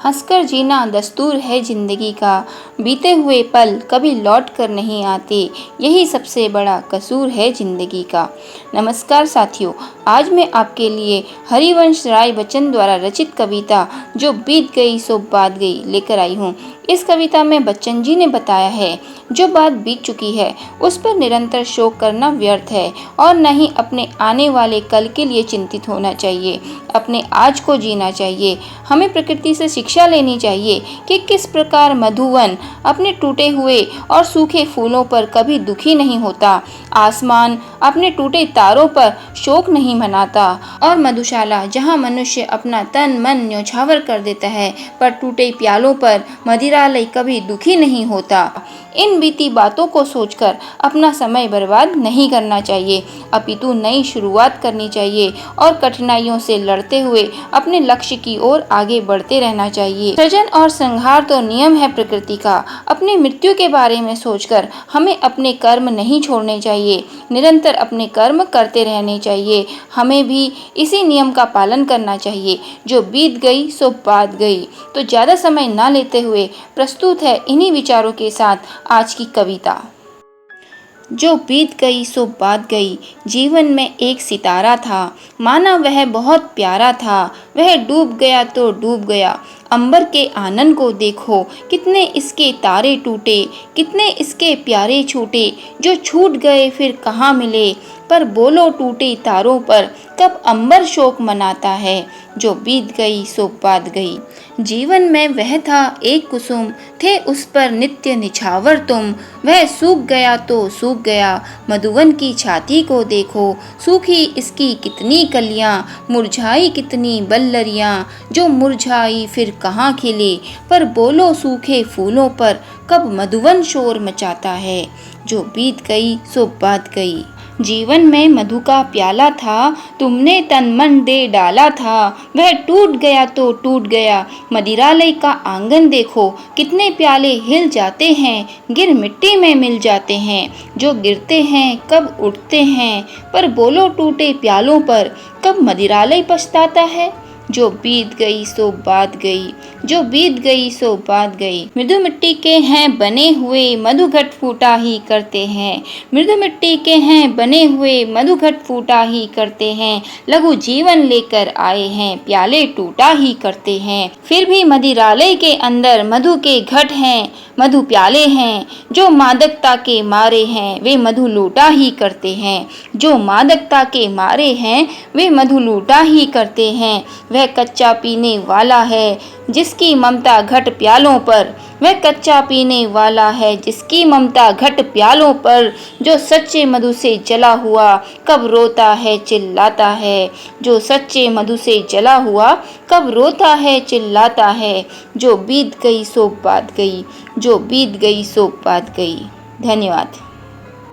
हंसकर जीना दस्तूर है ज़िंदगी का, बीते हुए पल कभी लौट कर नहीं आते, यही सबसे बड़ा कसूर है ज़िंदगी का। नमस्कार साथियों, आज मैं आपके लिए हरिवंश राय बच्चन द्वारा रचित कविता जो बीत गई सो बात गई लेकर आई हूँ। इस कविता में बच्चन जी ने बताया है, जो बात बीत चुकी है उस पर निरंतर शोक करना व्यर्थ है और न ही अपने आने वाले कल के लिए चिंतित होना चाहिए। अपने आज को जीना चाहिए। हमें प्रकृति से शिक्षा लेनी चाहिए कि किस प्रकार मधुवन अपने टूटे हुए और सूखे फूलों पर कभी दुखी नहीं होता, आसमान अपने टूटे तारों पर शोक नहीं मनाता और मधुशाला जहाँ मनुष्य अपना तन मन न्यौछावर कर देता है, पर टूटे प्यालों पर मदिरालय कभी दुखी नहीं होता। इन बीती बातों को सोचकर अपना समय बर्बाद नहीं करना चाहिए, अपितु नई शुरुआत करनी चाहिए और कठिनाइयों से लड़ते हुए अपने लक्ष्य की ओर आगे बढ़ते रहना चाहिए। सृजन और संहार तो नियम है प्रकृति का। अपनी मृत्यु के बारे में सोचकर हमें अपने कर्म नहीं छोड़ने चाहिए, निरंतर अपने कर्म करते रहने चाहिए। हमें भी इसी नियम का पालन करना चाहिए। जो बीत गई सो बात गई। तो ज़्यादा समय ना लेते हुए प्रस्तुत है इन्हीं विचारों के साथ आज की कविता। जो बीत गई सो बात गई, जीवन में एक सितारा था, माना वह बहुत प्यारा था, वह डूब गया तो डूब गया। अंबर के आनंद को देखो, कितने इसके तारे टूटे, कितने इसके प्यारे छूटे, जो छूट गए फिर कहाँ मिले। पर बोलो टूटे तारों पर कब अंबर शोक मनाता है, जो बीत गई सो बात गई। जीवन में वह था एक कुसुम, थे उस पर नित्य निछावर तुम, वह सूख गया तो सूख गया। मधुवन की छाती को देखो, सूखी इसकी कितनी कलियां, मुरझाई कितनी बल्लरियां, जो मुरझाई फिर कहाँ खिले। पर बोलो सूखे फूलों पर कब मधुवन शोर मचाता है, जो बीत गई सो बात गई। जीवन में मधु का प्याला था, तुमने तन मन दे डाला था, वह टूट गया तो टूट गया। मदिरालय का आंगन देखो, कितने प्याले हिल जाते हैं, गिर मिट्टी में मिल जाते हैं, जो गिरते हैं कब उठते हैं। पर बोलो टूटे प्यालों पर कब मदिरालय पछताता है, जो बीत गई सो बात गई, जो बीत गई सो बात गई। मृदु मिट्टी के हैं बने हुए, मधु घट फूटा ही करते हैं, मृदु मिट्टी के हैं बने हुए, मधु घट फूटा ही करते हैं। लघु जीवन लेकर आए हैं, प्याले टूटा ही करते हैं। फिर भी मदिरालय के अंदर मधु के घट हैं, मधु प्याले हैं, जो मादकता के मारे हैं वे मधु लूटा ही करते हैं, जो मादकता के मारे हैं वे मधु लूटा ही करते हैं। वह कच्चा पीने वाला है जिसकी ममता घट प्यालों पर, वह कच्चा पीने वाला है जिसकी ममता घट प्यालों पर, जो सच्चे मधु से जला हुआ कब रोता है चिल्लाता है, जो सच्चे मधु से जला हुआ कब रोता है चिल्लाता है। जो बीत गई सो बात गई, जो बीत गई सो बात गई। धन्यवाद।